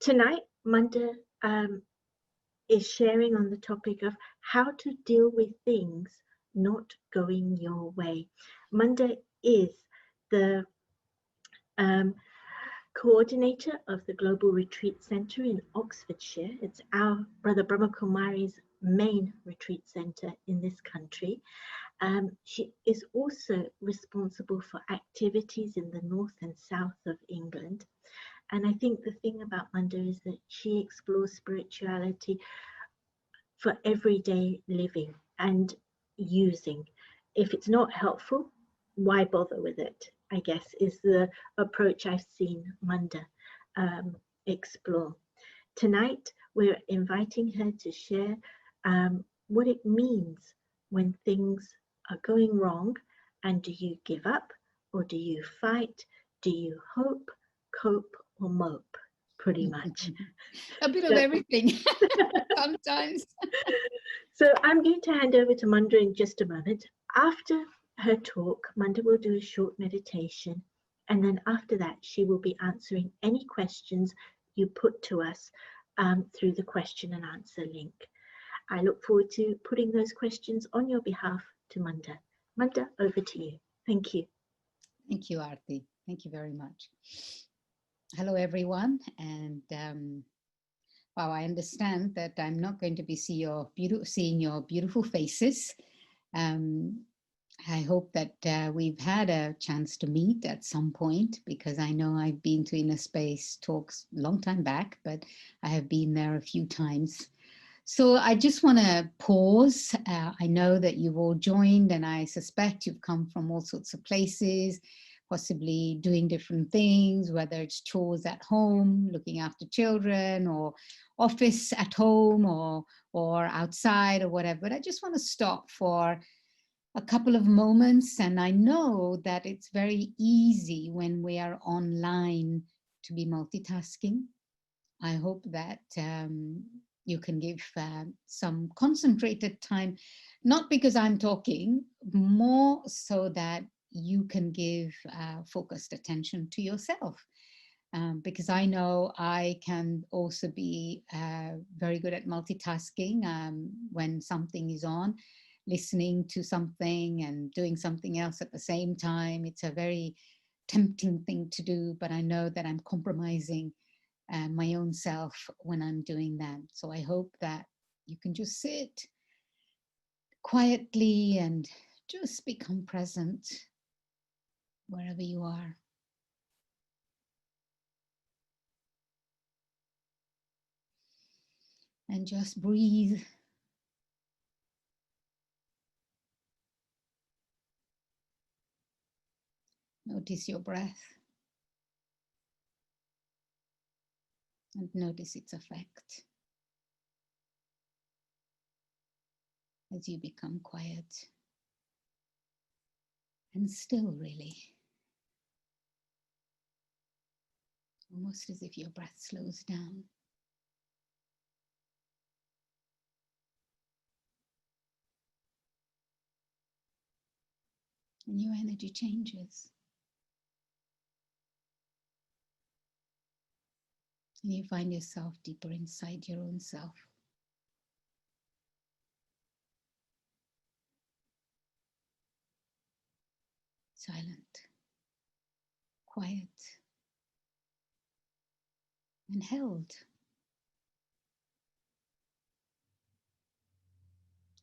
Tonight, Manda is sharing on the topic of how to deal with things not going your way. Manda is the um, coordinator of the Global Retreat Centre in Oxfordshire. It's our Brother Brahma Kumari's main retreat centre in this country. She is also responsible for activities in the north and south of England. And I think the thing about Manda is that she explores spirituality for everyday living and using. If it's not helpful, why bother with it? I guess is the approach I've seen Manda explore. Tonight, we're inviting her to share what it means when things are going wrong, and do you give up or do you fight? Do you hope, cope, or mope? Pretty much. A bit of everything sometimes. So I'm going to hand over to Manda in just a moment. After her talk, Manda will do a short meditation, and then after that, she will be answering any questions you put to us through the question and answer link. I look forward to putting those questions on your behalf to Manda. Manda, over to you. Thank you. Thank you, Aarti. Thank you very much. Hello, everyone. And wow, I understand that I'm not going to be seeing your beautiful faces. I hope that we've had a chance to meet at some point, because I know I've been to Inner Space talks a long time back, but I have been there a few times. So I just want to pause. I know that you've all joined, and I suspect you've come from all sorts of places, possibly doing different things, whether it's chores at home, looking after children, or office at home, or outside, or whatever. But I just want to stop for a couple of moments. And I know that it's very easy when we are online to be multitasking. I hope that you can give some concentrated time, not because I'm talking, more so that you can give focused attention to yourself. Because I know I can also be very good at multitasking when something is on, listening to something and doing something else at the same time. It's a very tempting thing to do, but I know that I'm compromising my own self when I'm doing that. So I hope that you can just sit quietly and just become present wherever you are. And just breathe. Notice your breath. And notice its effect as you become quiet and still, really. Almost as if your breath slows down. And your energy changes. And you find yourself deeper inside your own self. Silent, quiet, and held.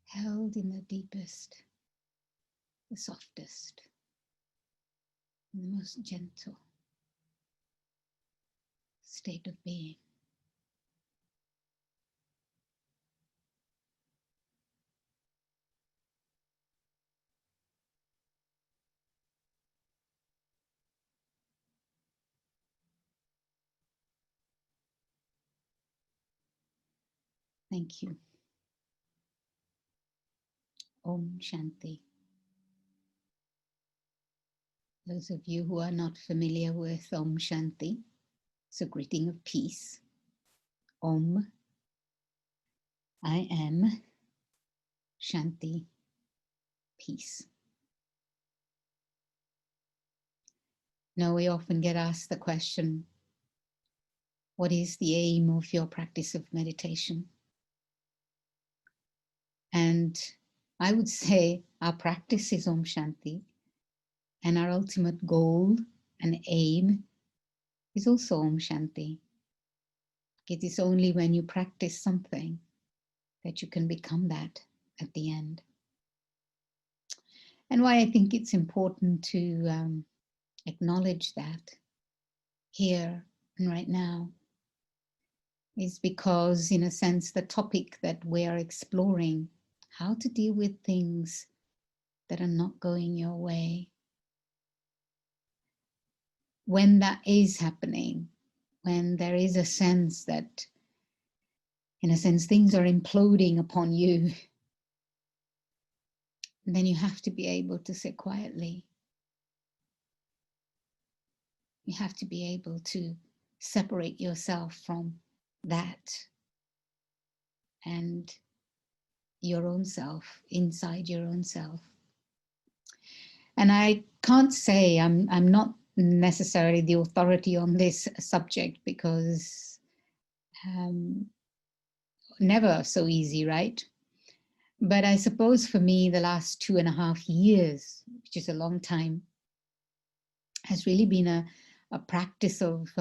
Held in the deepest, the softest, and the most gentle state of being. Thank you. Om Shanti. Those of you who are not familiar with Om Shanti, it's a greeting of peace. Om, I am, Shanti, peace. Now we often get asked the question, What is the aim of your practice of meditation? And I would say our practice is Om Shanti, and our ultimate goal and aim is also Om Shanti. It is only when you practice something that you can become that at the end. And why I think it's important to acknowledge that here and right now is because, in a sense, the topic that we are exploring, how to deal with things that are not going your way, when that is happening, when there is a sense that, in a sense, things are imploding upon you, then you have to be able to sit quietly. You have to be able to separate yourself from that and your own self, inside your own self. And I can't say I'm not necessarily the authority on this subject, because never so easy, right? But I suppose for me, the last 2.5 years, which is a long time, has really been a practice of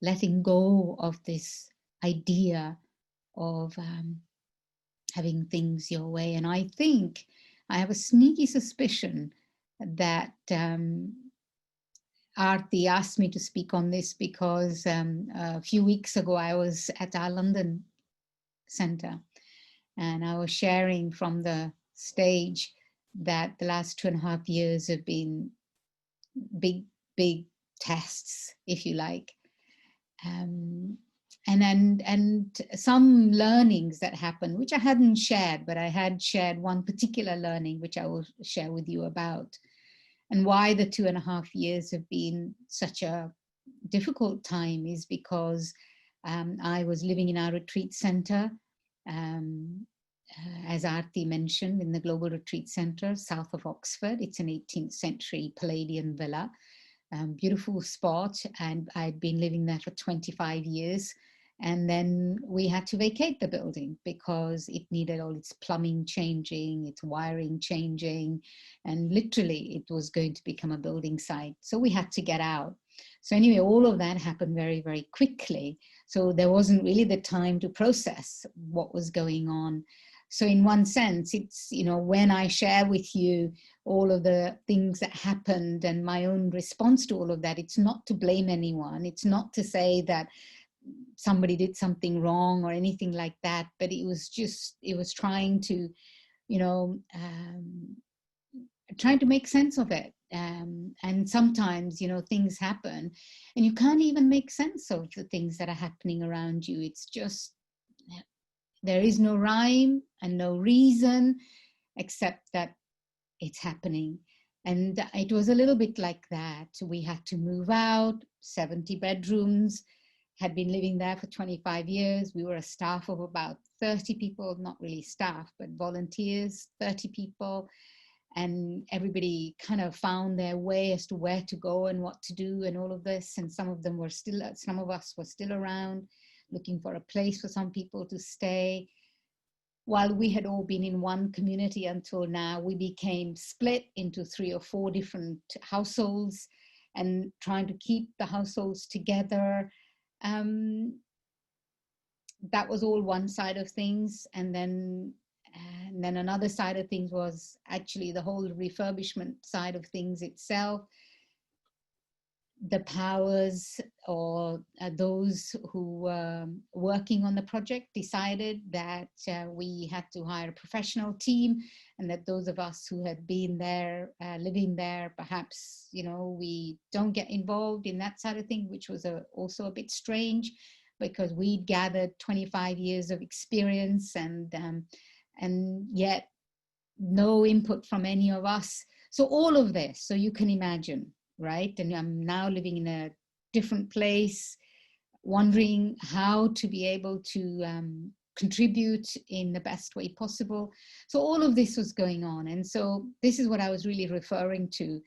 letting go of this idea of having things your way. And I think I have a sneaky suspicion that Aarti asked me to speak on this because a few weeks ago I was at our London Centre, and I was sharing from the stage that the last 2.5 years have been big tests, if you like. And some learnings that happened, which I hadn't shared, but I had shared one particular learning, which I will share with you about, and why the 2.5 years have been such a difficult time is because I was living in our retreat center, as Aarti mentioned, in the Global Retreat Center, south of Oxford. It's an 18th century Palladian villa. Beautiful spot, and I'd been living there for 25 years. And then we had to vacate the building because it needed all its plumbing changing, its wiring changing, and literally it was going to become a building site. So we had to get out. So anyway, all of that happened very, very quickly. So there wasn't really the time to process what was going on. So in one sense, it's, you know, when I share with you all of the things that happened and my own response to all of that, it's not to blame anyone. It's not to say that somebody did something wrong or anything like that, but it was trying to, you know, trying to make sense of it. And sometimes, you know, things happen and you can't even make sense of the things that are happening around you. It's just, there is no rhyme and no reason except that it's happening. And it was a little bit like that. We had to move out, 70 bedrooms, had been living there for 25 years. We were a staff of about 30 people, not really staff, but volunteers, 30 people. And everybody kind of found their way as to where to go and what to do and all of this. And some of us were still around, looking for a place for some people to stay. While we had all been in one community until now, we became split into 3 or 4 different households and trying to keep the households together. That was all one side of things. And then another side of things was actually the whole refurbishment side of things itself. The powers or those who were working on the project decided that we had to hire a professional team, and that those of us who had been there, living there, perhaps, you know, we don't get involved in that side of things, which was also a bit strange because we'd gathered 25 years of experience and yet no input from any of us. So all of this, so you can imagine, right? And I'm now living in a different place, wondering how to be able to contribute in the best way possible. So all of this was going on. And so this is what I was really referring to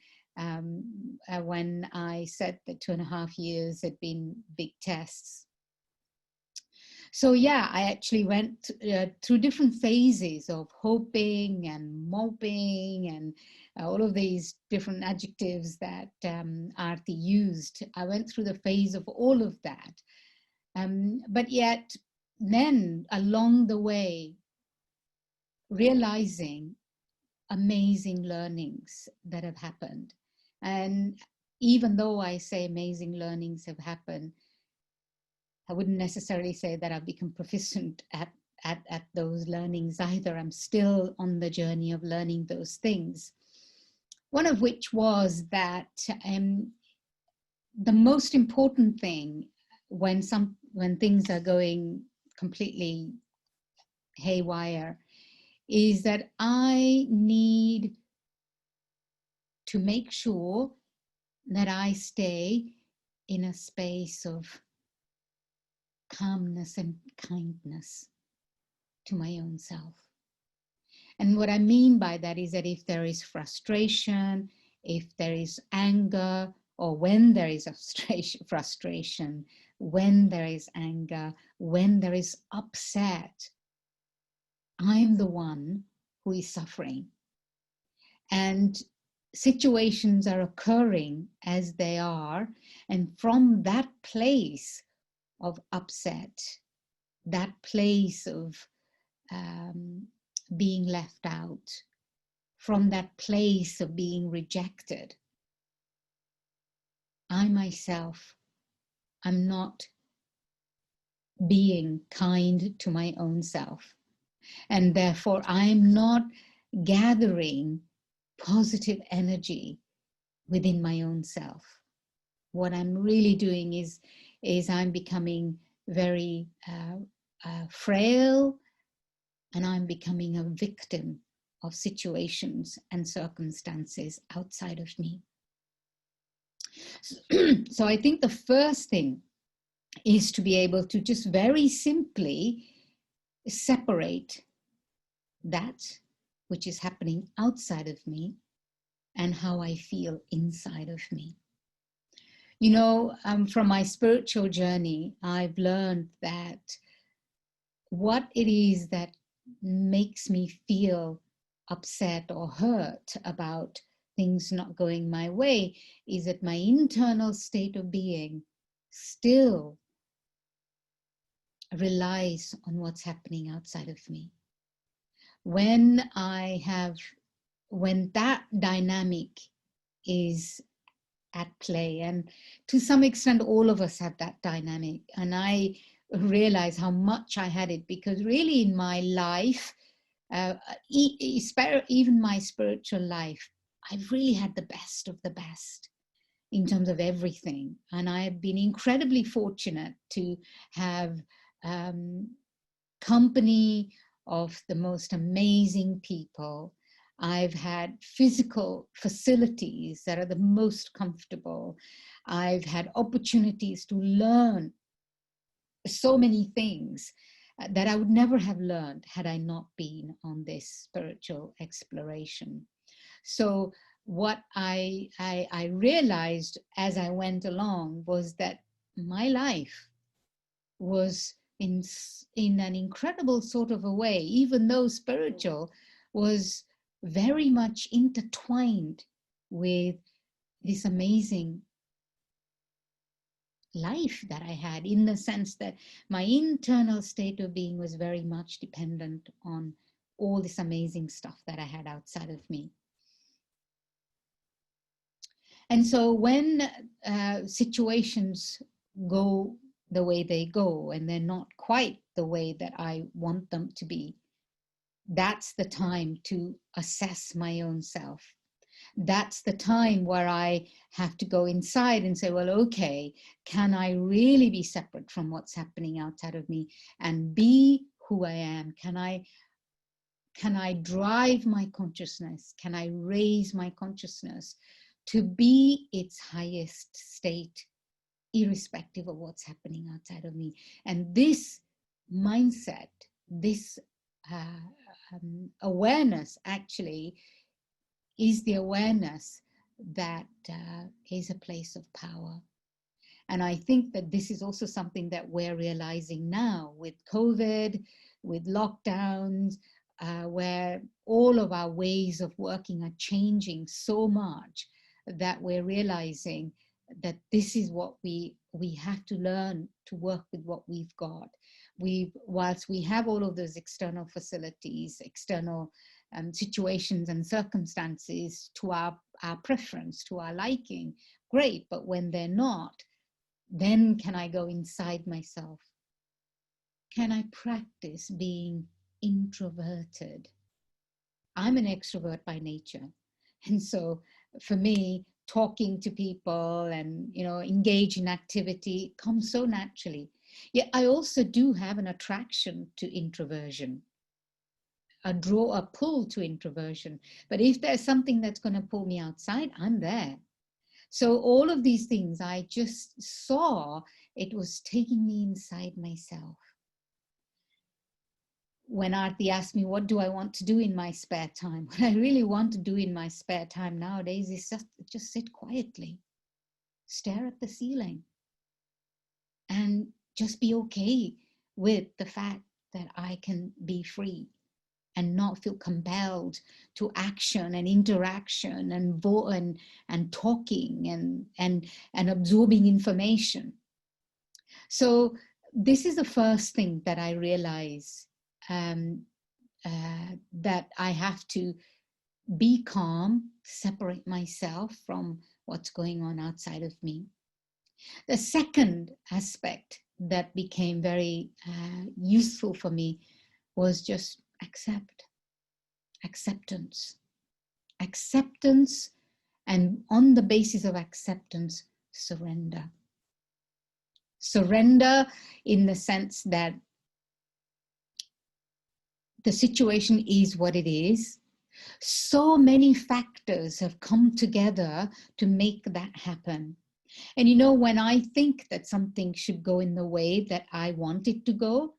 when I said that 2.5 years had been big tests. So yeah, I actually went through different phases of hoping and moping and all of these different adjectives that Aarti used. I went through the phase of all of that. But yet then along the way, realizing amazing learnings that have happened. And even though I say amazing learnings have happened, I wouldn't necessarily say that I've become proficient at those learnings either. I'm still on the journey of learning those things. One of which was that the most important thing when things are going completely haywire is that I need to make sure that I stay in a space of calmness and kindness to my own self. And what I mean by that is that if there is frustration, if there is anger, or when there is frustration, when there is anger, when there is upset, I'm the one who is suffering. And situations are occurring as they are. And from that place of upset, that place of being left out, from that place of being rejected, I myself, I'm not being kind to my own self. And therefore, I'm not gathering positive energy within my own self. What I'm really doing is I'm becoming very frail, and I'm becoming a victim of situations and circumstances outside of me. So I think the first thing is to be able to just very simply separate that which is happening outside of me and how I feel inside of me. You know, from my spiritual journey, I've learned that what it is that makes me feel upset or hurt about things not going my way is that my internal state of being still relies on what's happening outside of me. When that dynamic is at play, and to some extent all of us have that dynamic, and I realize how much I had it, because really in my life, even my spiritual life, I've really had the best of the best in terms of everything. And I have been incredibly fortunate to have company of the most amazing people. I've had physical facilities that are the most comfortable. I've had opportunities to learn so many things that I would never have learned had I not been on this spiritual exploration. So what I realized as I went along was that my life was in an incredible sort of a way, even though spiritual, was very much intertwined with this amazing life that I had, in the sense that my internal state of being was very much dependent on all this amazing stuff that I had outside of me. And so when situations go the way they go and they're not quite the way that I want them to be, that's the time to assess my own self. That's the time where I have to go inside and say, well, okay, can I really be separate from what's happening outside of me and be who I am? Can I drive my consciousness? Can I raise my consciousness to be its highest state, irrespective of what's happening outside of me? And this mindset, this awareness actually is the awareness that is a place of power. And I think that this is also something that we're realizing now with COVID, with lockdowns, where all of our ways of working are changing so much that we're realizing that this is what we have to learn to work with what we've got. Whilst we have all of those external facilities, external situations and circumstances to our preference, to our liking, great, but when they're not, then can I go inside myself? Can I practice being introverted? I'm an extrovert by nature. And so for me, talking to people and, engage in activity comes so naturally. Yet I also do have an attraction to introversion, a pull to introversion. But if there's something that's going to pull me outside, I'm there. So all of these things, I just saw it was taking me inside myself. When Aarti asked me, what do I want to do in my spare time? What I really want to do in my spare time nowadays is just sit quietly, stare at the ceiling, and just be okay with the fact that I can be free and not feel compelled to action and interaction and talking and absorbing information. So this is the first thing that I realize, that I have to be calm, separate myself from what's going on outside of me. The second aspect that became very useful for me was just acceptance, and on the basis of acceptance, surrender in the sense that the situation is what it is. So many factors have come together to make that happen. And when I think that something should go in the way that I want it to go,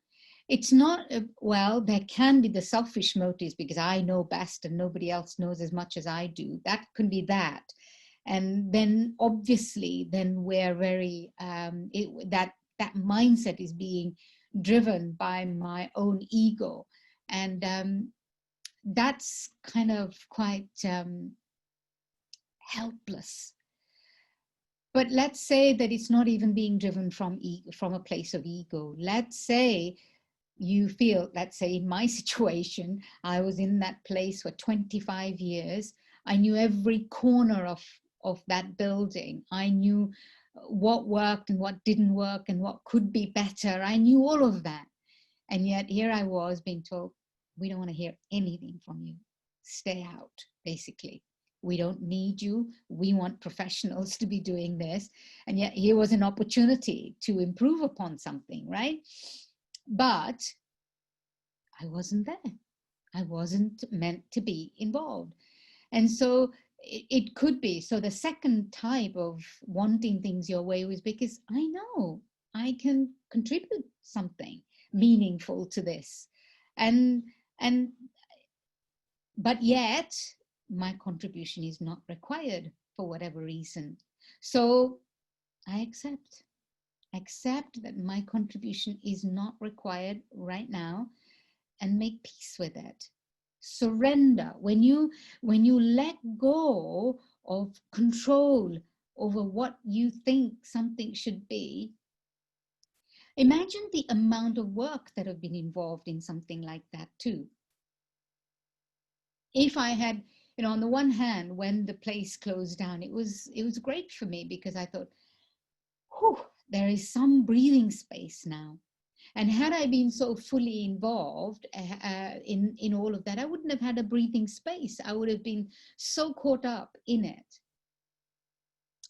it's not, well, there can be the selfish motives because I know best and nobody else knows as much as I do. That can be that. And then obviously, then we're very, that mindset is being driven by my own ego. And that's kind of quite helpless. But let's say that it's not even being driven from a place of ego. Let's say you feel, let's say in my situation, I was in that place for 25 years. I knew every corner of that building. I knew what worked and what didn't work and what could be better. I knew all of that. And yet here I was being told, we don't want to hear anything from you. Stay out, basically. We don't need you. We want professionals to be doing this. And yet here was an opportunity to improve upon something, right? But I wasn't there. I wasn't meant to be involved. And so it could be. So the second type of wanting things your way was because I know I can contribute something meaningful to this. But yet my contribution is not required for whatever reason. So I accept that my contribution is not required right now and make peace with it. Surrender. When you let go of control over what you think something should be, imagine the amount of work that have been involved in something like that too. If I had, on the one hand, when the place closed down, it was great for me because I thought, whew, there is some breathing space now. And had I been so fully involved in all of that, I wouldn't have had a breathing space. I would have been so caught up in it.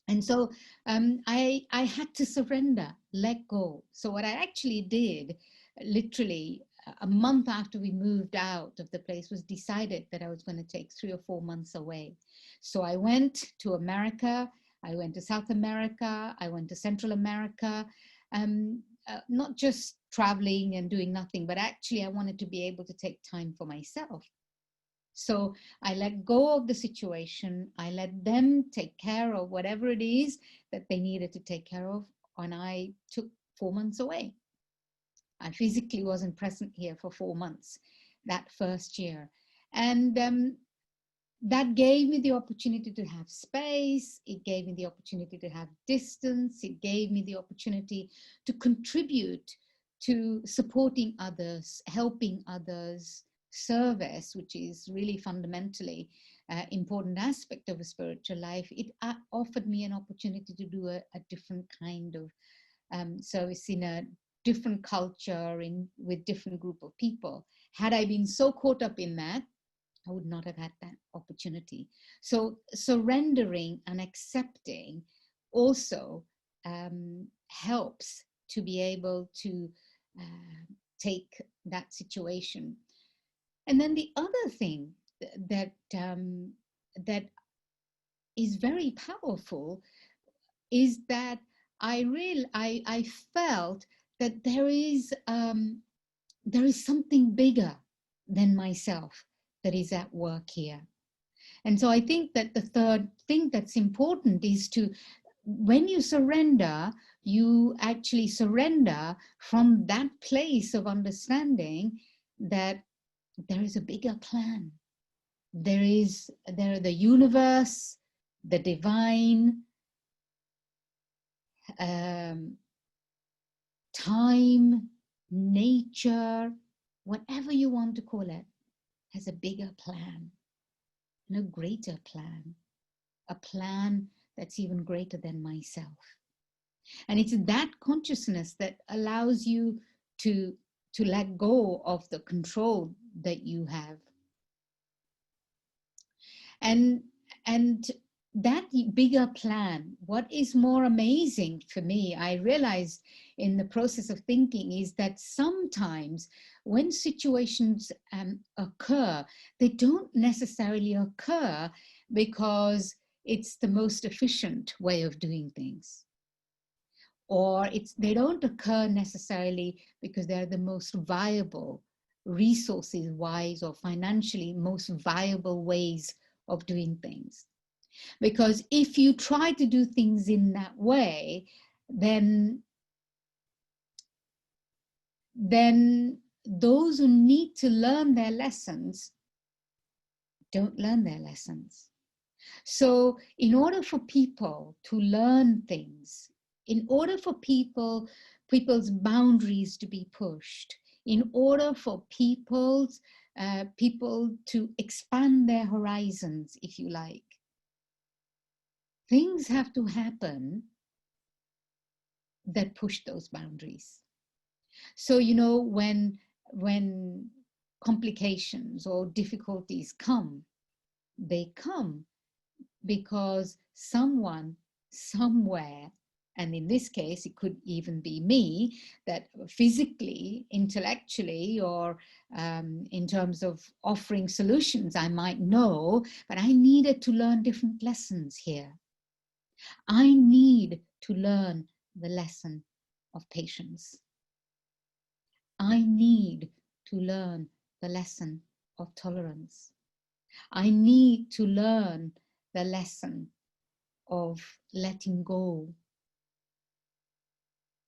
And so I had to surrender, let go. So what I actually did, literally a month after we moved out of the place, was decided that I was going to take 3 or 4 months away. So I went to America, I went to South America, I went to Central America, not just traveling and doing nothing, but actually I wanted to be able to take time for myself. So I let go of the situation. I let them take care of whatever it is that they needed to take care of and I took 4 months away. I physically wasn't present here for 4 months that first year. And that gave me the opportunity to have space. It gave me the opportunity to have distance. It gave me the opportunity to contribute to supporting others, helping others, service, which is really fundamentally important aspect of a spiritual life. It offered me an opportunity to do a different kind of service in a different culture, with different group of people. Had I been so caught up in that, I would not have had that opportunity. So surrendering and accepting also helps to be able to take that situation. And then the other thing that that is very powerful is that I felt that there is something bigger than myself that is at work here. And so I think that the third thing that's important is to, when you surrender, you actually surrender from that place of understanding that there is a bigger plan. There are the universe, the divine, time, nature, whatever you want to call it, has a bigger plan, and a greater plan, a plan that's even greater than myself. And it's that consciousness that allows you to let go of the control that you have. And that bigger plan, what is more amazing for me, I realized in the process of thinking, is that sometimes when situations occur, they don't necessarily occur because it's the most efficient way of doing things. Or they don't occur necessarily because they're the most viable, resources-wise or financially most viable ways of doing things. Because if you try to do things in that way, then those who need to learn their lessons don't learn their lessons. So in order for people to learn things, in order for people's boundaries to be pushed, in order for people to expand their horizons, if you like, things have to happen that push those boundaries. So, you know, when complications or difficulties come, they come because someone, somewhere, and in this case, it could even be me, that physically, intellectually, or in terms of offering solutions, I might know, but I needed to learn different lessons here. I need to learn the lesson of patience. I need to learn the lesson of tolerance. I need to learn the lesson of letting go.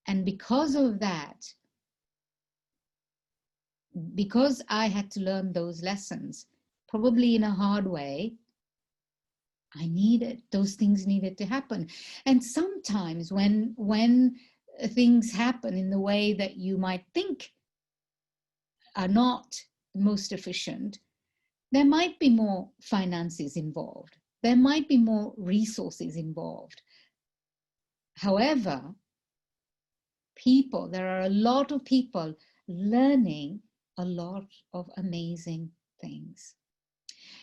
And because of that, because I had to learn those lessons, probably in a hard way, those things needed to happen. And sometimes when things happen in the way that you might think are not most efficient, there might be more finances involved. There might be more resources involved. However, there are a lot of people learning a lot of amazing things.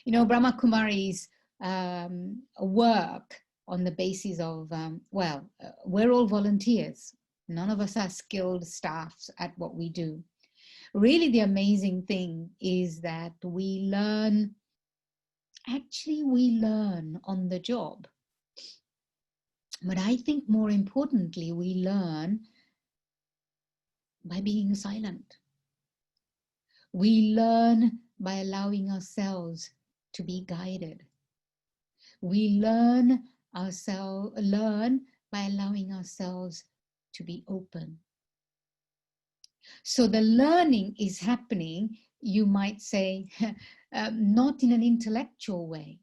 You know, Brahma Kumari's work on the basis of, we're all volunteers. None of us are skilled staffs at what we do. Really, the amazing thing is that we learn on the job. But I think more importantly, we learn by being silent. We learn by allowing ourselves to be guided. We learn by allowing ourselves to be open. So the learning is happening, you might say, not in an intellectual way.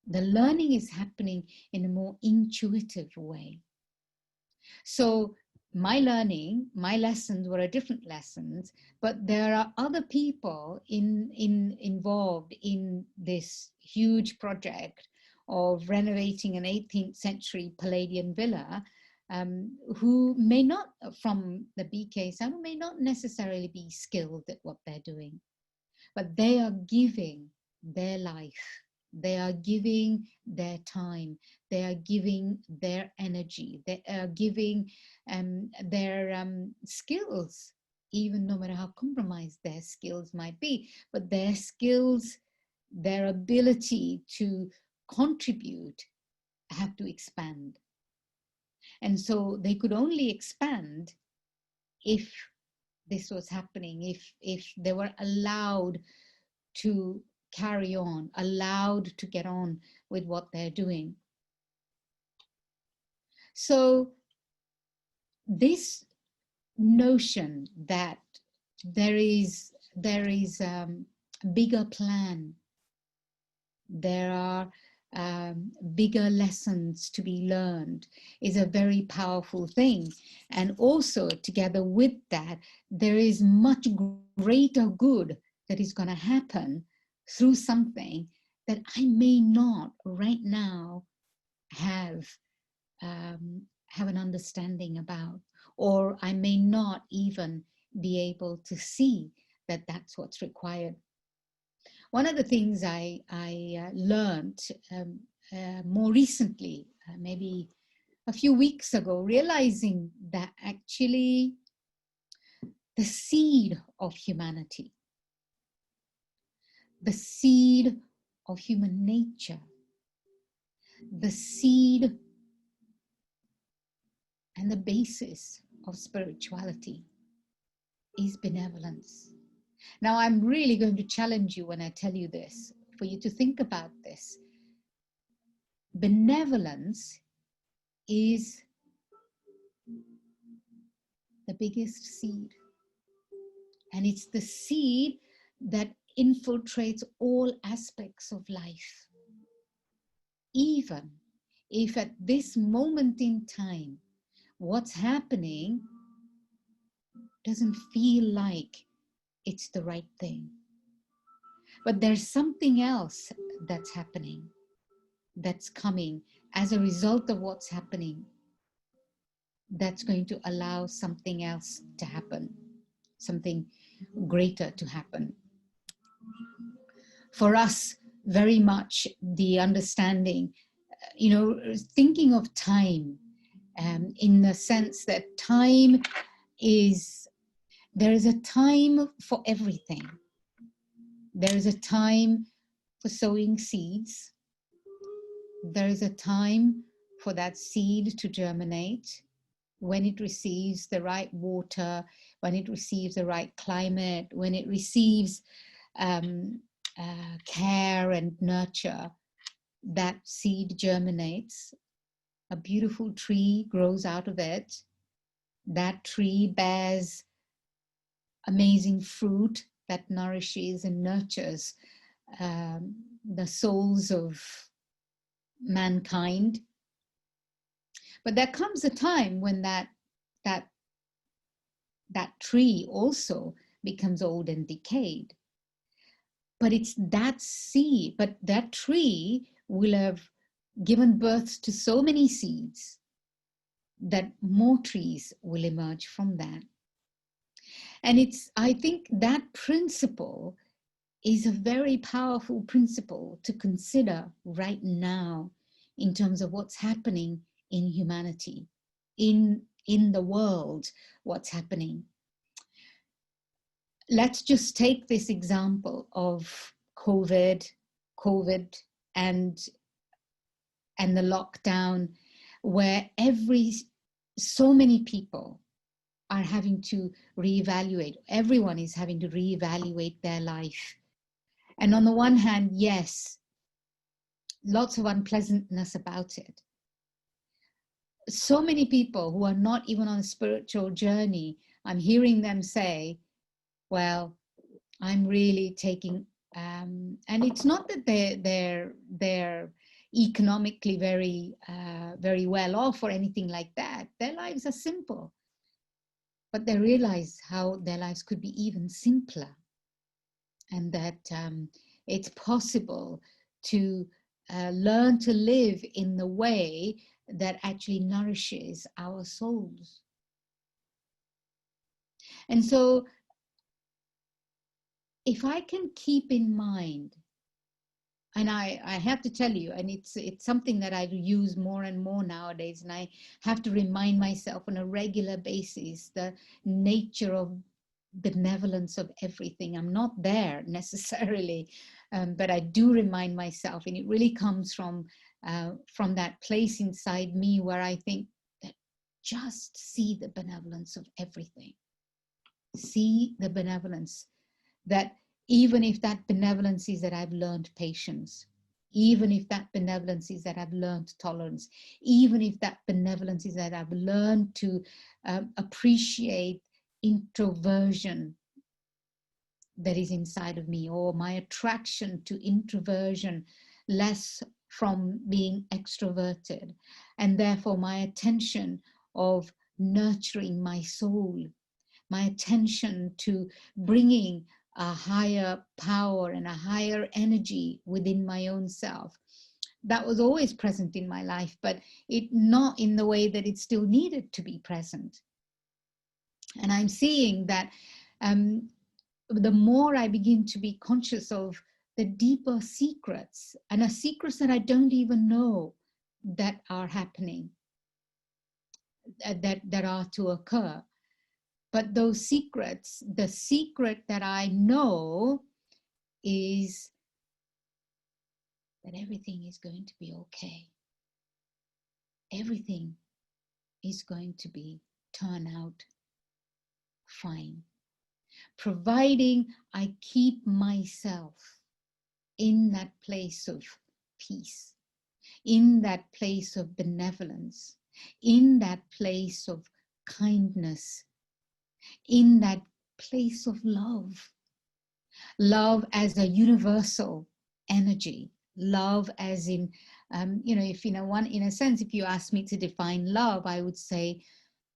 The learning is happening in a more intuitive way. So my learning, my lessons were different lessons, but there are other people involved in this huge project of renovating an 18th century Palladian villa, who may not, from the BK side, who may not necessarily be skilled at what they're doing, but they are giving their life, they are giving their time, they are giving their energy, they are giving their skills, even no matter how compromised their skills might be, but their skills, their ability to contribute have to expand. And so they could only expand if this was happening, if they were allowed to carry on, allowed to get on with what they're doing. So this notion that there is a bigger plan, there are bigger lessons to be learned, is a very powerful thing. And also together with that, there is much greater good that is going to happen through something that I may not right now have an understanding about, or I may not even be able to see that that's what's required. One of the things I learned more recently, maybe a few weeks ago, realizing that actually the seed of humanity, the seed of human nature, the seed and the basis of spirituality is benevolence. Now, I'm really going to challenge you when I tell you this, for you to think about this. Benevolence is the biggest seed. And it's the seed that infiltrates all aspects of life. Even if at this moment in time, what's happening doesn't feel like it's the right thing. But there's something else that's happening, that's coming as a result of what's happening, that's going to allow something else to happen, something greater to happen. For us, very much the understanding, thinking of time in the sense that time is, there is a time for everything. There is a time for sowing seeds. There is a time for that seed to germinate when it receives the right water, when it receives the right climate, when it receives care and nurture. That seed germinates. A beautiful tree grows out of it. That tree bears amazing fruit that nourishes and nurtures the souls of mankind. But there comes a time when that tree also becomes old and decayed. But it's that seed, but that tree will have given birth to so many seeds that more trees will emerge from that. And I think that principle is a very powerful principle to consider right now in terms of what's happening in humanity, in the world, what's happening. Let's just take this example of COVID and the lockdown, where so many people are having to reevaluate. Everyone is having to reevaluate their life. And on the one hand, yes, lots of unpleasantness about it. so many people who are not even on a spiritual journey, I'm hearing them say, well, I'm really taking, and it's not that they're economically very well off or anything like that. Their lives are simple, but they realize how their lives could be even simpler, and that it's possible to learn to live in the way that actually nourishes our souls. And so if I can keep in mind, and I have to tell you, and it's something that I use more and more nowadays, and I have to remind myself on a regular basis, the nature of benevolence of everything. I'm not there necessarily, but I do remind myself, and it really comes from that place inside me where I think that just see the benevolence of everything. See the benevolence, that even if that benevolence is that I've learned patience, even if that benevolence is that I've learned tolerance, even if that benevolence is that I've learned to appreciate introversion that is inside of me, or my attraction to introversion less from being extroverted, and therefore my attention of nurturing my soul, my attention to bringing a higher power and a higher energy within my own self. That was always present in my life, but it not in the way that it still needed to be present. And I'm seeing that the more I begin to be conscious of the deeper secrets, and the secrets that I don't even know that are happening, that are to occur. But those secrets, the secret that I know is that everything is going to be okay. Everything is going to turn out fine, providing I keep myself in that place of peace, in that place of benevolence, in that place of kindness, in that place of love. Love as a universal energy. Love as in, if in a sense, if you ask me to define love, I would say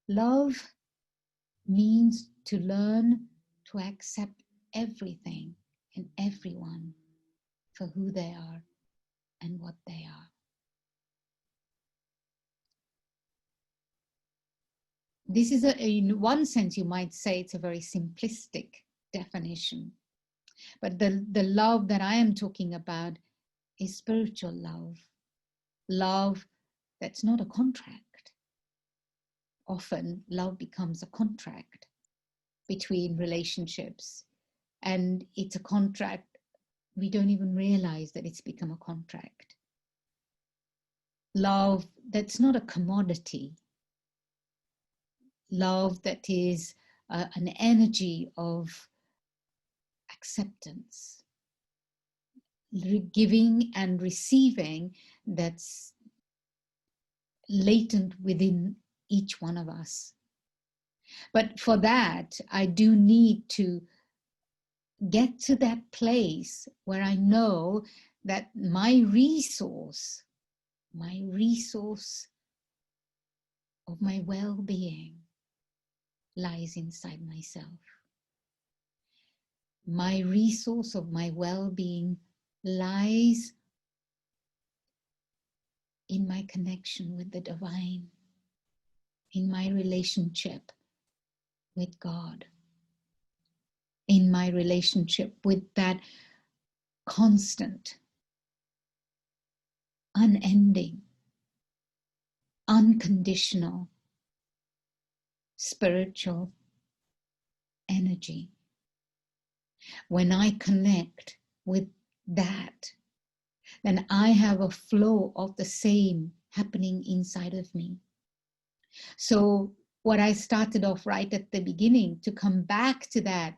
love means to learn to accept everything and everyone for who they are and what they are. This is, in one sense, you might say it's a very simplistic definition. But the love that I am talking about is spiritual love. Love that's not a contract. Often love becomes a contract between relationships, and it's a contract, we don't even realize that it's become a contract. Love that's not a commodity. Love that is an energy of acceptance, giving and receiving that's latent within each one of us. But for that, I do need to get to that place where I know that my resource of my well-being lies inside myself. My resource of my well-being lies in my connection with the divine, in my relationship with God, in my relationship with that constant, unending, unconditional spiritual energy. When I connect with that, then I have a flow of the same happening inside of me. So what I started off right at the beginning, to come back to that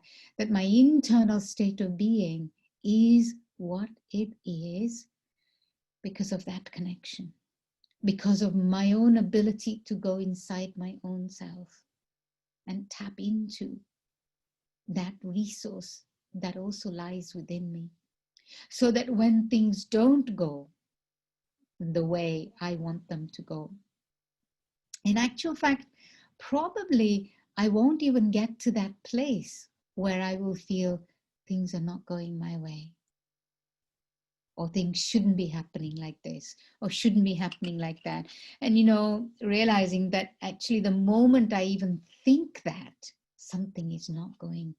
my internal state of being is what it is because of that connection, because of my own ability to go inside my own self and tap into that resource that also lies within me. So that when things don't go the way I want them to go, in actual fact, probably I won't even get to that place where I will feel things are not going my way, or things shouldn't be happening like this, or shouldn't be happening like that. And, you know, realizing that actually the moment I even think that something is not going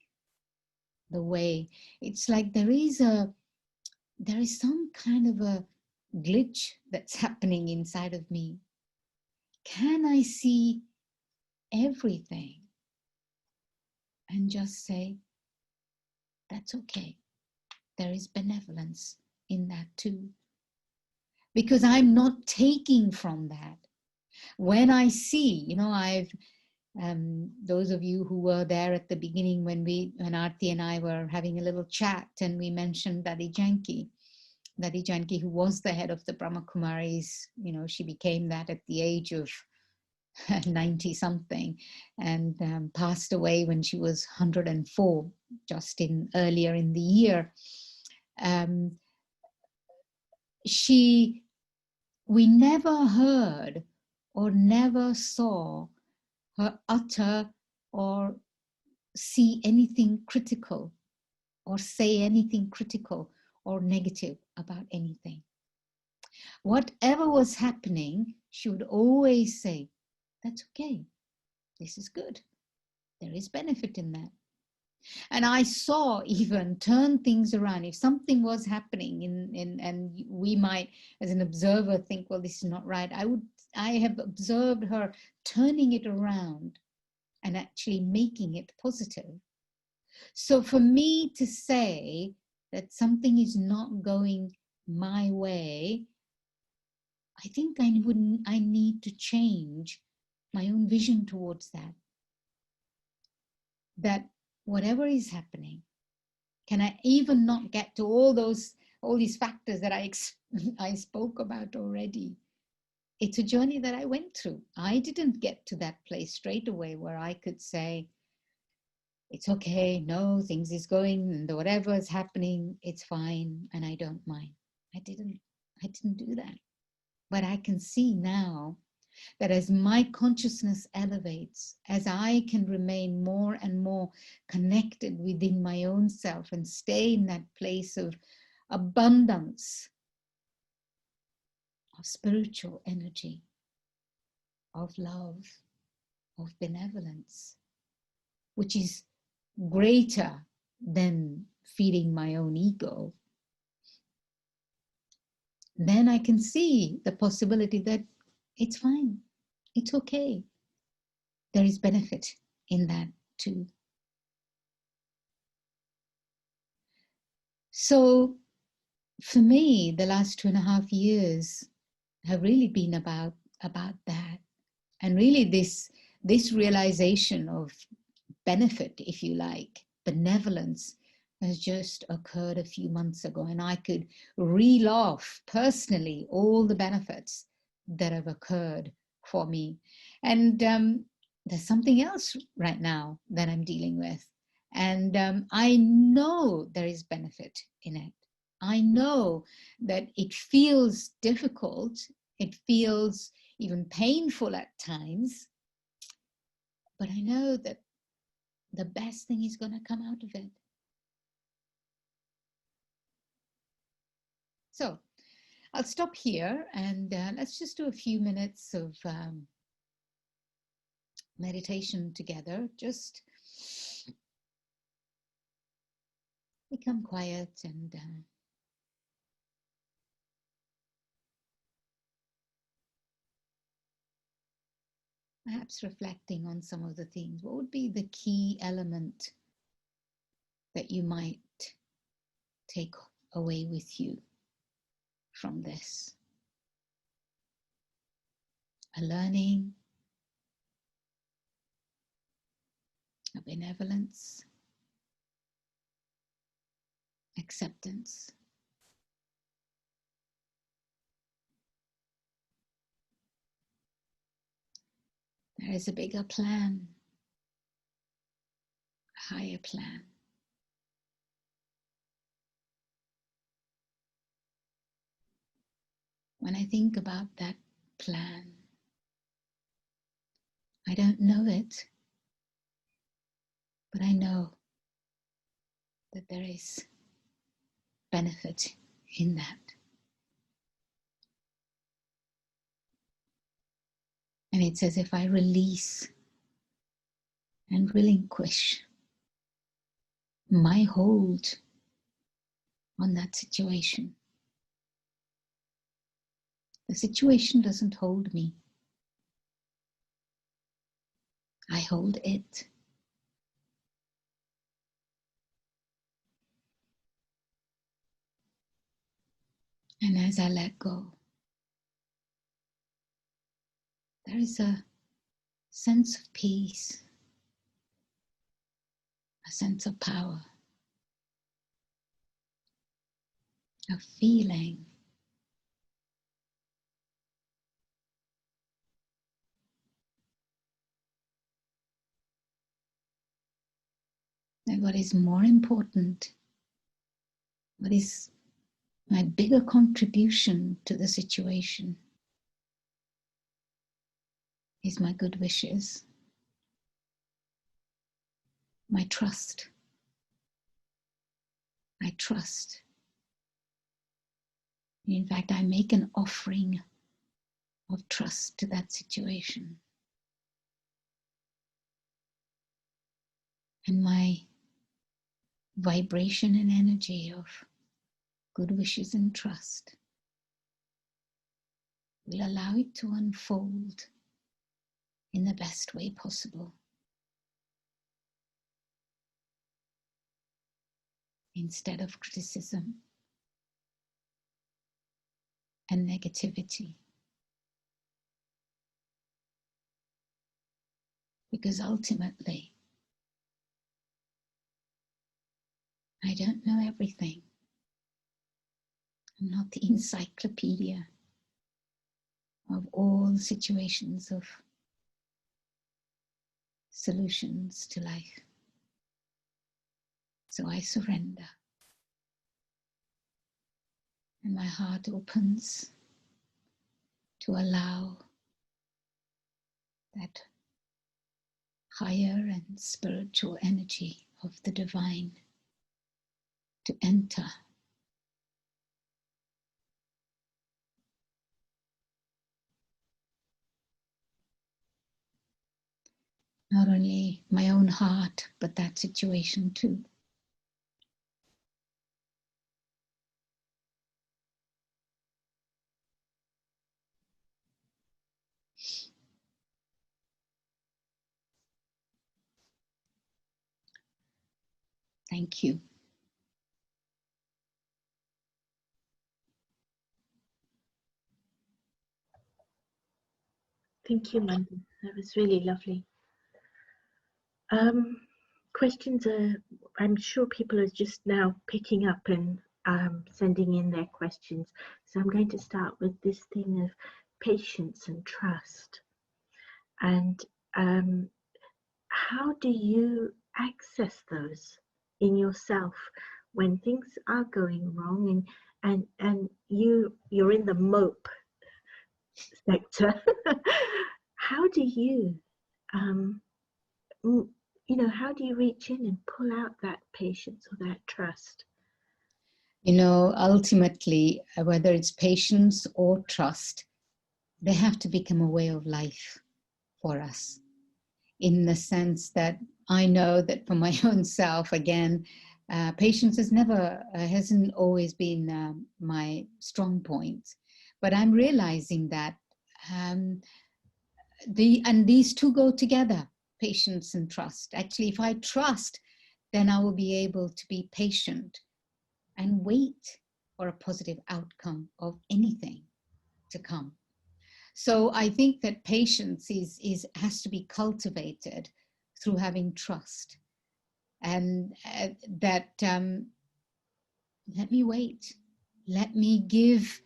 the way, it's like there is some kind of a glitch that's happening inside of me. Can I see everything and just say, that's okay? There is benevolence in that too. Because I'm not taking from that. When I see, you know, those of you who were there at the beginning when Aarti and I were having a little chat and we mentioned Dadi Janki, who was the head of the Brahma Kumaris, you know, she became that at the age of 90 something and passed away when she was 104, just earlier in the year. We never heard or never saw her utter or see anything critical or say anything critical or negative about anything. Whatever was happening, she would always say, that's okay. This is good. There is benefit in that. And I saw even turn things around. If something was happening and we might, as an observer, think, well, this is not right. I have observed her turning it around and actually making it positive. So for me to say that something is not going my way, I think I need to change my own vision towards that. That whatever is happening, can I even not get to all these factors that I spoke about already? It's a journey that I went through. I didn't get to that place straight away where I could say, it's okay, no, things is going and whatever is happening, it's fine and I don't mind. I didn't do that. But I can see now that as my consciousness elevates, as I can remain more and more connected within my own self and stay in that place of abundance, of spiritual energy, of love, of benevolence, which is greater than feeding my own ego, then I can see the possibility that it's fine, it's okay. There is benefit in that too. So for me, the last 2.5 years have really been about that. And really this realization of benefit, if you like, benevolence, has just occurred a few months ago. And I could reel off personally all the benefits that have occurred for me. And there's something else right now that I'm dealing with. And I know there is benefit in it. I know that it feels difficult. It feels even painful at times. But I know that the best thing is going to come out of it. So I'll stop here and let's just do a few minutes of meditation together. Just become quiet and perhaps reflecting on some of the things. What would be the key element that you might take away with you from this? A learning, a benevolence, acceptance. There is a bigger plan, a higher plan. When I think about that plan, I don't know it, but I know that there is benefit in that. And it's as if I release and relinquish my hold on that situation. The situation doesn't hold me. I hold it. And as I let go, there is a sense of peace, a sense of power, a feeling that what is more important, what is my bigger contribution to the situation, is my good wishes, my trust. I trust. In fact, I make an offering of trust to that situation. And my vibration and energy of good wishes and trust will allow it to unfold in the best way possible. Instead of criticism and negativity. Because ultimately, I don't know everything. I'm not the encyclopedia of all situations of solutions to life. So I surrender. And my heart opens to allow that higher and spiritual energy of the divine to enter. Not only my own heart, but that situation too. Thank you. Thank you, Mandy. That was really lovely. Questions are, I'm sure people are just now picking up and sending in their questions. So I'm going to start with this thing of patience and trust. And how do you access those in yourself when things are going wrong and you're in the mope sector? How do you how do you reach in and pull out that patience or that trust? You know, ultimately, whether it's patience or trust, they have to become a way of life for us, in the sense that I know that for my own self, again, patience hasn't always been my strong point, but I'm realizing that these two go together, patience and trust. Actually, if I trust, then I will be able to be patient and wait for a positive outcome of anything to come. So I think that patience has to be cultivated through having trust, and that let me wait, let me give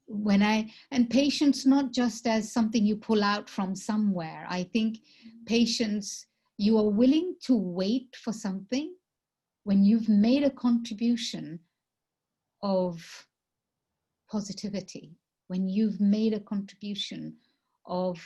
and patience not just as something you pull out from somewhere. I think patience, you are willing to wait for something when you've made a contribution of positivity, when you've made a contribution of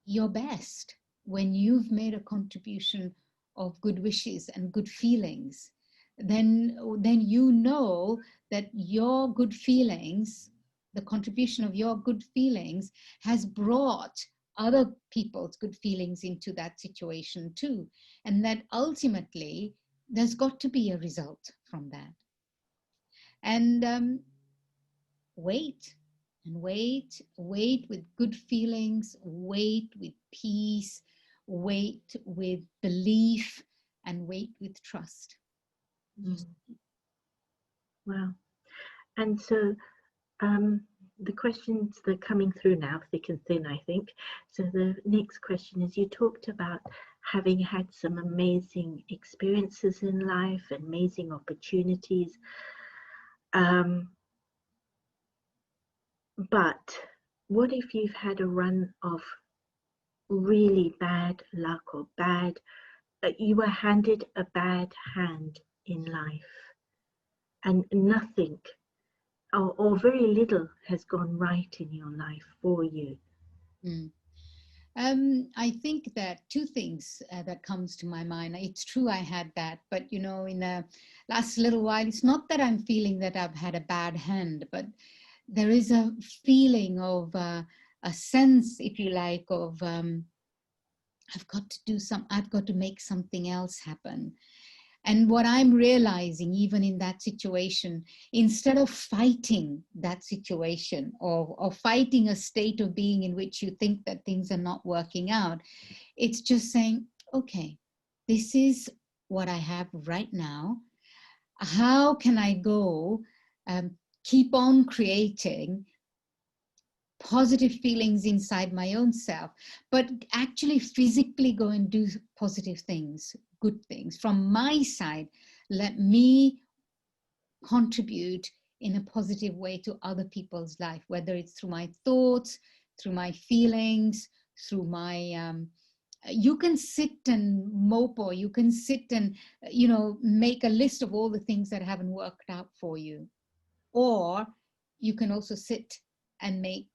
your best, when you've made a contribution of good wishes and good feelings, then you know that your good feelings, the contribution of your good feelings has brought other people's good feelings into that situation too. And that ultimately there's got to be a result from that. And wait and wait with good feelings, wait with peace, wait with belief, and wait with trust. Wow. And so the questions that are coming through now, thick and thin, I think. So the next question is, you talked about having had some amazing experiences in life, amazing opportunities. But what if you've had a run of really bad luck or bad, you were handed a bad hand in life and nothing or very little has gone right in your life for you? I think that two things that comes to my mind. It's true I had that, but you know, in the last little while, it's not that I'm feeling that I've had a bad hand, but there is a feeling of a sense, if you like, of I've got to make something else happen. And what I'm realizing, even in that situation, instead of fighting that situation or fighting a state of being in which you think that things are not working out, it's just saying, okay, this is what I have right now. How can I go keep on creating positive feelings inside my own self, but actually physically go and do positive things, good things from my side? Let me contribute in a positive way to other people's life, whether it's through my thoughts, through my feelings, through my you can sit and mope, or you can sit and make a list of all the things that haven't worked out for you, or you can also sit and make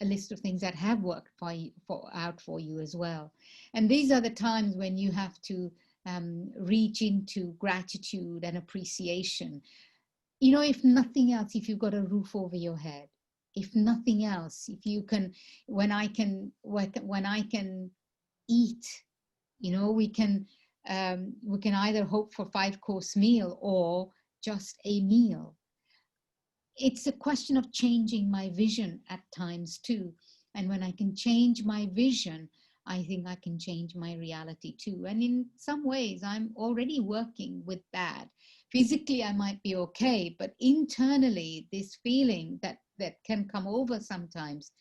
a list of things that have worked out for you as well. And these are the times when you have to reach into gratitude and appreciation. If nothing else, if you've got a roof over your head, if nothing else, if you can, when I can eat, we can either hope for 5-course meal or just a meal. It's a question of changing my vision at times too. And when I can change my vision, I think I can change my reality too. And in some ways, I'm already working with that. Physically, I might be okay, but internally, this feeling that can come over sometimes,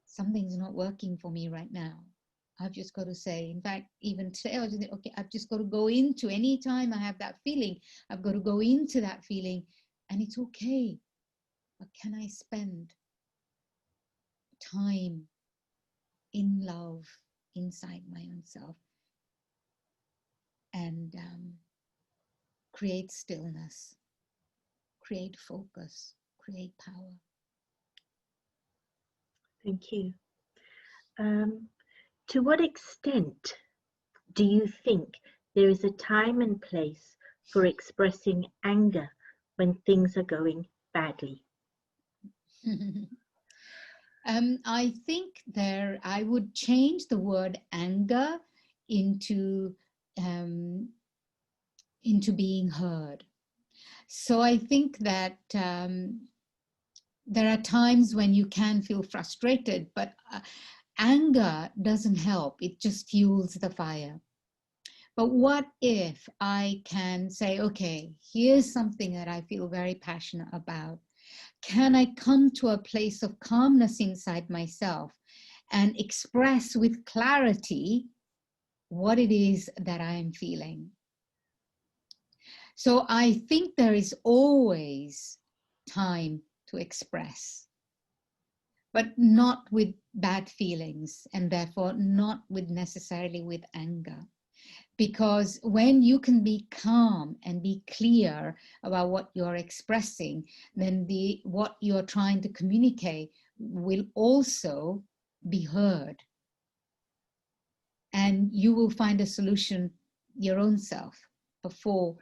something's not working for me right now. I've just got to say, in fact, even today, I was just, okay, I've just got to go into, any time I have that feeling, I've got to go into that feeling. And it's okay, but can I spend time in love inside my own self and create stillness, create focus, create power? Thank you. To what extent do you think there is a time and place for expressing anger when things are going badly? I think I would change the word anger into being heard. So I think that there are times when you can feel frustrated, but anger doesn't help. It just fuels the fire. But what if I can say, okay, here's something that I feel very passionate about. Can I come to a place of calmness inside myself and express with clarity what it is that I am feeling? So I think there is always time to express, but not with bad feelings, and therefore not with necessarily with anger. Because when you can be calm and be clear about what you're expressing, then what you're trying to communicate will also be heard. And you will find a solution your own self before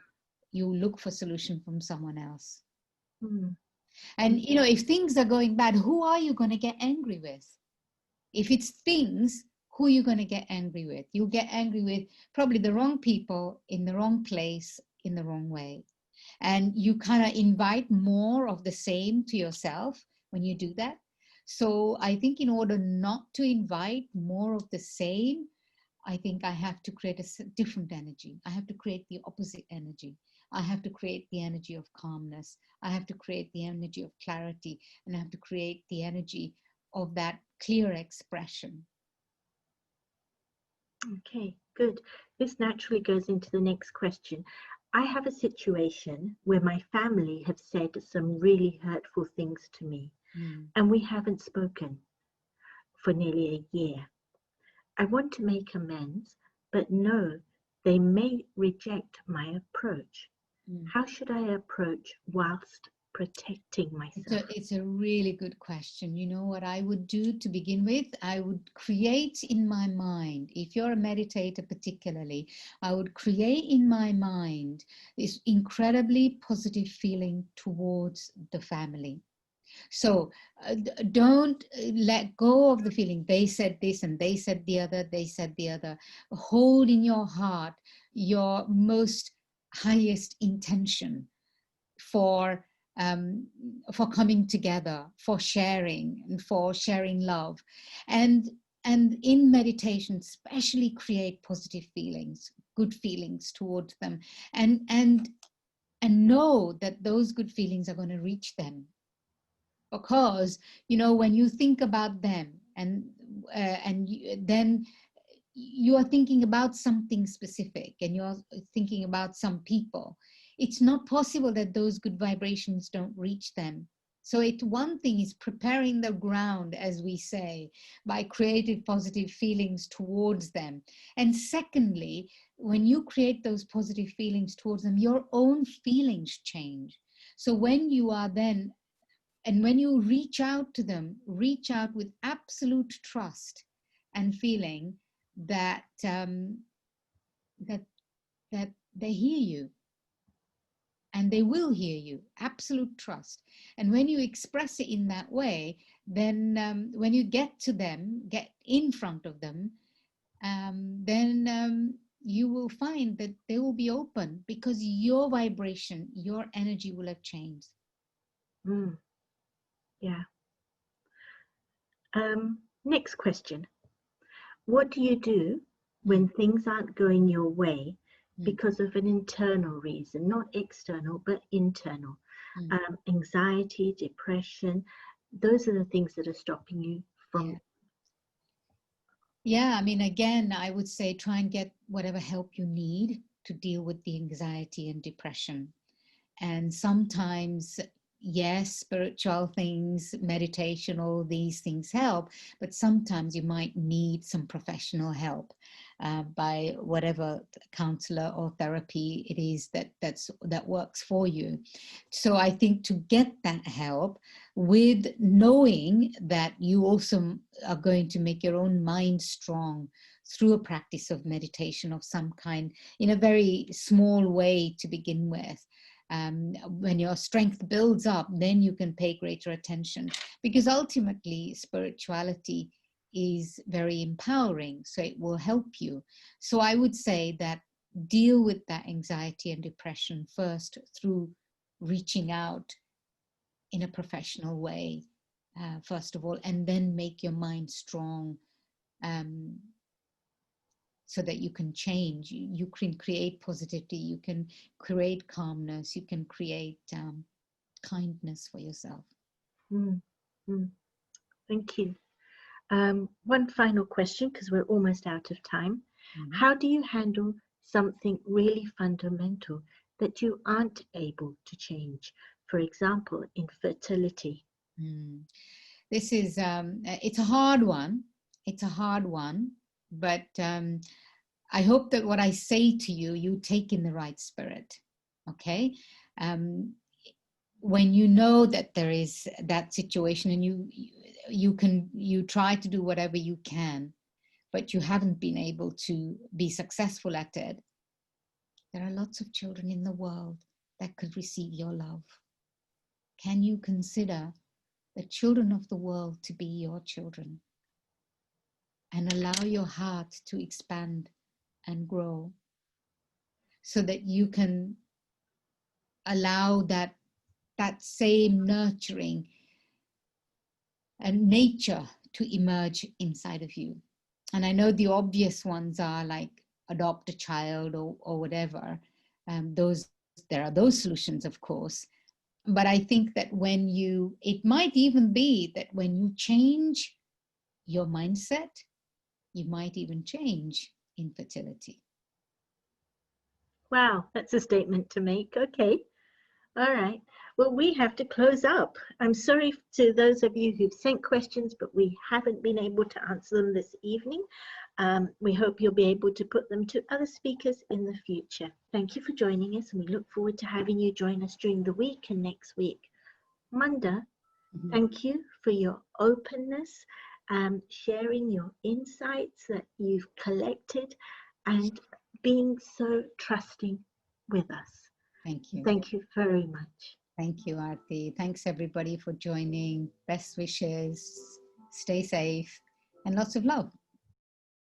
you look for solution from someone else. Mm. And you know, if things are going bad, who are you going to get angry with? If it's things, who are you going to get angry with? You'll get angry with probably the wrong people in the wrong place in the wrong way. And you kind of invite more of the same to yourself when you do that. So I think in order not to invite more of the same, I think I have to create a different energy. I have to create the opposite energy. I have to create the energy of calmness. I have to create the energy of clarity, and I have to create the energy of that clear expression. Okay, good. This naturally goes into the next question. I have a situation where my family have said some really hurtful things to me, and we haven't spoken for nearly a year. I want to make amends, but know they may reject my approach. How should I approach whilst protecting myself? It's a really good question. You know what I would do to begin with? I would create in my mind, if you're a meditator particularly, I would create in my mind this incredibly positive feeling towards the family. So don't let go of the feeling, they said this and they said the other, they said the other. Hold in your heart your most highest intention for coming together, for sharing, and for sharing love. And in meditation, especially create positive feelings, good feelings towards them, and know that those good feelings are going to reach them. Because, you know, when you think about them then you are thinking about something specific, and you're thinking about some people, it's not possible that those good vibrations don't reach them. So one thing is preparing the ground, as we say, by creating positive feelings towards them. And secondly, when you create those positive feelings towards them, your own feelings change. So when you are then, and when you reach out to them, reach out with absolute trust and feeling that that they hear you, and they will hear you. Absolute trust. And when you express it in that way, then when you get to them, get in front of them, then you will find that they will be open, because your vibration, your energy will have changed. Yeah. Next question. What do you do when things aren't going your way because of an internal reason, not external, but internal? Anxiety, depression, those are the things that are stopping you from. Yeah, I mean, again, I would say try and get whatever help you need to deal with the anxiety and depression. And sometimes, yes, spiritual things, meditation, all these things help, but sometimes you might need some professional help by whatever counselor or therapy it is that works for you. So I think to get that help, with knowing that you also are going to make your own mind strong through a practice of meditation of some kind, in a very small way to begin with. When your strength builds up, then you can pay greater attention, because ultimately spirituality is very empowering, so it will help you. So I would say that deal with that anxiety and depression first through reaching out in a professional way, first of all, and then make your mind strong, so that you can change. You can create positivity, you can create calmness, you can create kindness for yourself. Thank you. One final question, because we're almost out of time. How do you handle something really fundamental that you aren't able to change. For example, infertility. Mm. This is, it's a hard one. It's a hard one, but I hope that what I say to you, you take in the right spirit. Okay. Um, when you know that there is that situation and you try to do whatever you can, but you haven't been able to be successful at it, there are lots of children in the world that could receive your love. Can you consider the children of the world to be your children and allow your heart to expand and grow so that you can allow that same nurturing and nature to emerge inside of you? And I know the obvious ones are like adopt a child or whatever. There are those solutions, of course. But I think that it might even be that when you change your mindset, you might even change infertility. Wow, that's a statement to make. Okay. All right. Well, we have to close up. I'm sorry to those of you who've sent questions, but we haven't been able to answer them this evening. We hope you'll be able to put them to other speakers in the future. Thank you for joining us, and we look forward to having you join us during the week and next week. Manda, thank you for your openness, sharing your insights that you've collected, and being so trusting with us. Thank you. Thank you very much. Thank you, Aarti. Thanks everybody for joining. Best wishes. Stay safe and lots of love.